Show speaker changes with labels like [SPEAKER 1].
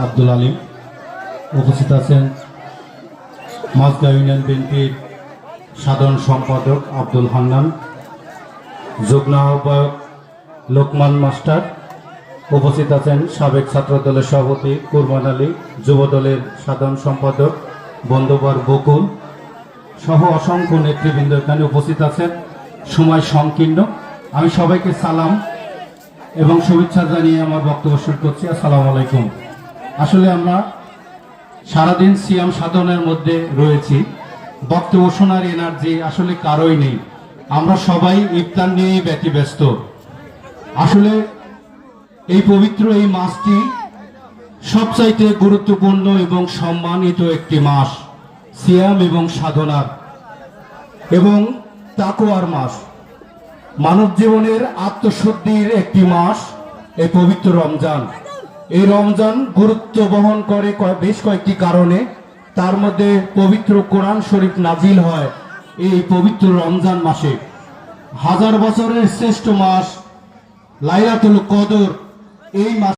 [SPEAKER 1] আব্দুল আলিম উপস্থিত আছেন মাছগাঁও ইউনিয়ন বিএনপির সাধারণ সম্পাদক আব্দুল হান্নান, যুগ্ম আহ্বায়ক লোকমান মাস্টার, উপস্থিত আছেন সাবেক ছাত্র দলের সভাপতি কুরবান আলী, যুব দলের সাধারণ সম্পাদক বন্দোবর বকুল সহ অসংখ্য নেতৃবৃন্দ এখানে উপস্থিত আছেন। সময় সংকীর্ণ, আমি সবাইকে সালাম এবং শুভেচ্ছা জানিয়ে আমার বক্তব্য শুরু করছি। আসসালামু আলাইকুম। আসলে আমরা সারাদিন সিয়াম সাধনের মধ্যে রয়েছি, বক্তব্য শোনার এনার্জি আসলে কারোই নেই। আমরা সবাই ইফতার নিয়েই ব্যতিব্যস্ত। আসলে এই পবিত্র এই মাসটি সবচাইতে গুরুত্বপূর্ণ এবং সম্মানিত একটি মাস, সিয়াম এবং সাধনার এবং তাকওয়ার মাস, মানব জীবনের আত্মশুদ্ধির একটি মাস এই পবিত্র রমজান। এই রমজান গুরুত্ব বহন করে বেশ কয়েকটি কারণে। তার মধ্যে পবিত্র কোরআন শরীফ নাজিল হয় এই পবিত্র রমজান মাসে। হাজার বছরের শ্রেষ্ঠ মাস লাইলাতুল কদর এই মাস